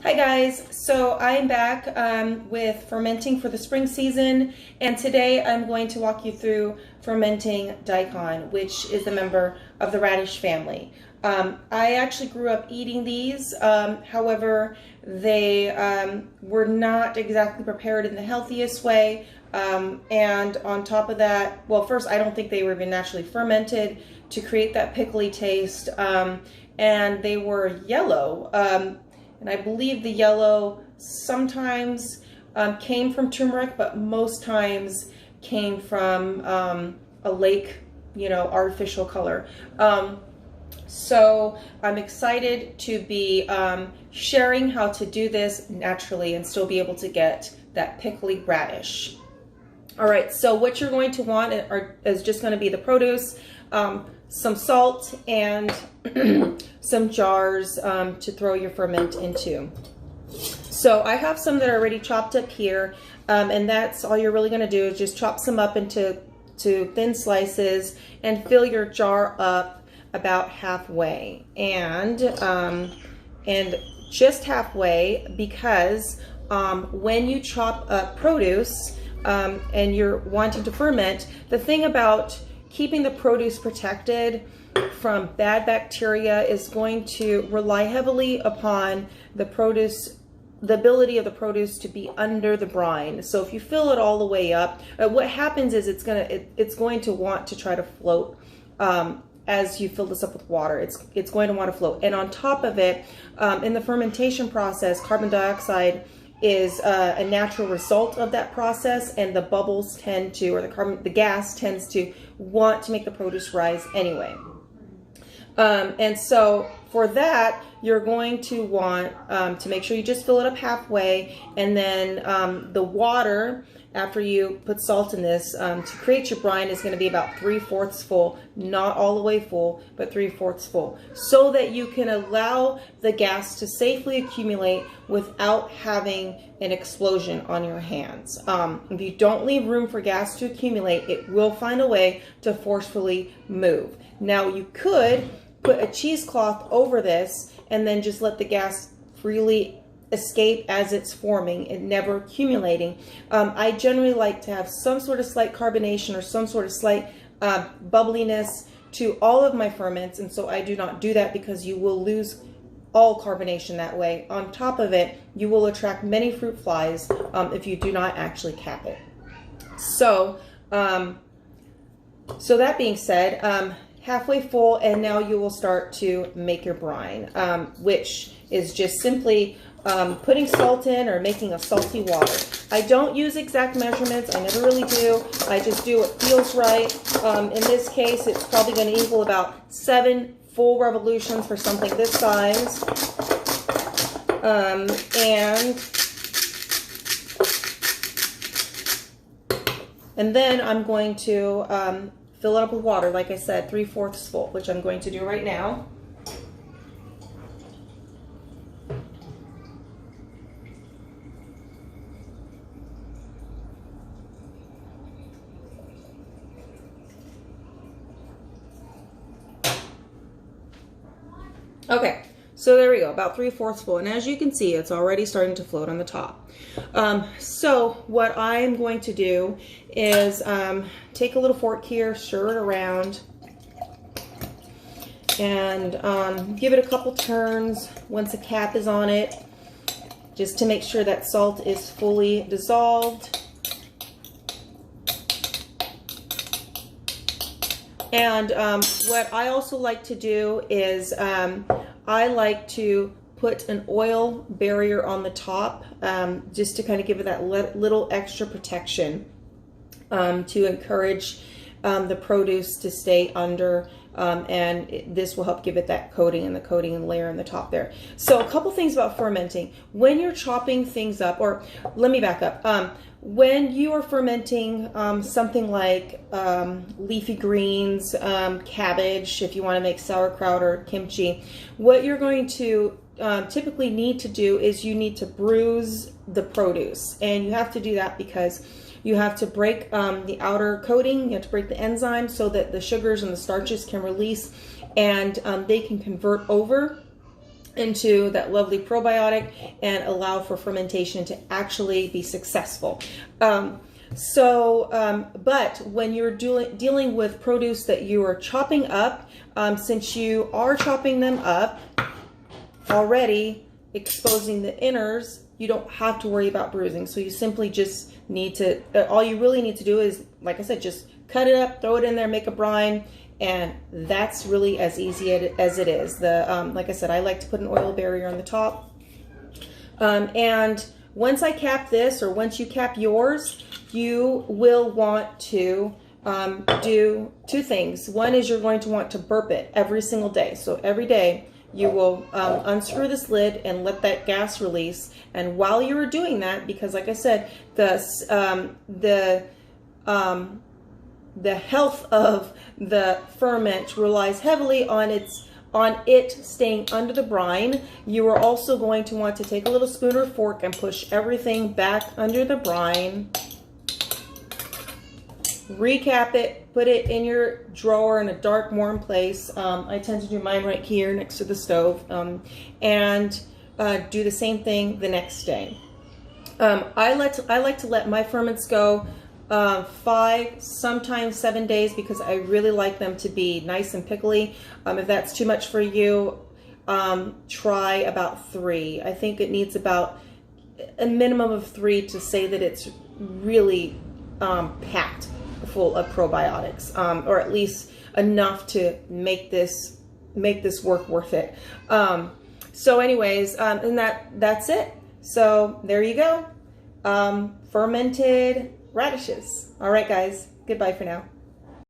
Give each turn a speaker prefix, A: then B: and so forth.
A: Hi guys, so I'm back with fermenting for the spring season, and today I'm going to walk you through fermenting Daikon, which is a member of the radish family. I actually grew up eating these, however they were not exactly prepared in the healthiest way, and on top of that, well, first I don't think they were even naturally fermented to create that pickly taste, and they were yellow. And I believe the yellow sometimes came from turmeric, but most times came from a lake, artificial color. So I'm excited to be sharing how to do this naturally and still be able to get that pickly radish. All right, so what you're going to want is just going to be the produce, some salt, and some jars to throw your ferment into. So I have some that are already chopped up here, and that's all you're really going to do is just chop some up into thin slices and fill your jar up about halfway, and just halfway, because when you chop up produce and you're wanting to ferment, the thing about keeping the produce protected from bad bacteria is going to rely heavily upon the ability of the produce to be under the brine. So if you fill it all the way up, what happens is it's going to want to try to float as you fill this up with water. It's going to want to float. And on top of it, in the fermentation process, carbon dioxide is a natural result of that process, and the bubbles tend to, or the gas tends to want to make the produce rise anyway. And so for that, you're going to want to make sure you just fill it up halfway, and then the water, after you put salt in this, to create your brine is going to be about 3/4 full, not all the way full, but 3/4 full, so that you can allow the gas to safely accumulate without having an explosion on your hands. If you don't leave room for gas to accumulate, it will find a way to forcefully move. Now, you could put a cheesecloth over this and then just let the gas freely escape as it's forming and never accumulating. I generally like to have some sort of slight carbonation or some sort of slight bubbliness to all of my ferments, and so I do not do that because you will lose all carbonation that way. On top of it, you will attract many fruit flies if you do not actually cap it. So, so that being said, halfway full, and now you will start to make your brine, which is just simply putting salt in or making a salty water. I don't use exact measurements. I never really do. I just do what feels right. In this case, it's probably going to equal about 7 full revolutions for something this size. And then I'm going to fill it up with water, like I said, 3/4 full, which I'm going to do right now. Okay, so there we go, about 3/4 full. And as you can see, it's already starting to float on the top. So what I'm going to do is take a little fork here, stir it around, and give it a couple turns once the cap is on it, just to make sure that salt is fully dissolved. And what I also like to do is I like to put an oil barrier on the top, just to kind of give it that little extra protection, to encourage the produce to stay under, and this will help give it that coating and the coating and layer on the top there. So a couple things about fermenting. When you're chopping things up, or let me back up. When you are fermenting something like leafy greens, cabbage, if you want to make sauerkraut or kimchi, what you're going to typically need to do is you need to bruise the produce. And you have to do that because you have to break the outer coating, you have to break the enzyme so that the sugars and the starches can release and they can convert over into that lovely probiotic and allow for fermentation to actually be successful. But when you're dealing with produce that you are chopping up, since you are chopping them up already, exposing the inners, you don't have to worry about bruising. So you simply just need to, all you really need to do is, like I said, just cut it up, throw it in there, make a brine, and that's really as easy as it is. Like I said, I like to put an oil barrier on the top. And once I cap this, or once you cap yours, you will want to do two things. One is you're going to want to burp it every single day. So every day you will unscrew this lid and let that gas release. And while you're doing that, because like I said, the health of the ferment relies heavily on it staying under the brine, you are also going to want to take a little spoon or fork and push everything back under the brine. Recap it, put it in your drawer in a dark, warm place. I tend to do mine right here next to the stove, and do the same thing the next day. I like to let my ferments go 5, sometimes 7 days, because I really like them to be nice and pickly. If that's too much for you, try about 3. I think it needs about a minimum of 3 to say that it's really packed full of probiotics, or at least enough to make this work worth it. So anyways, and that's it. So there you go. Fermented radishes. All right, guys. Goodbye for now.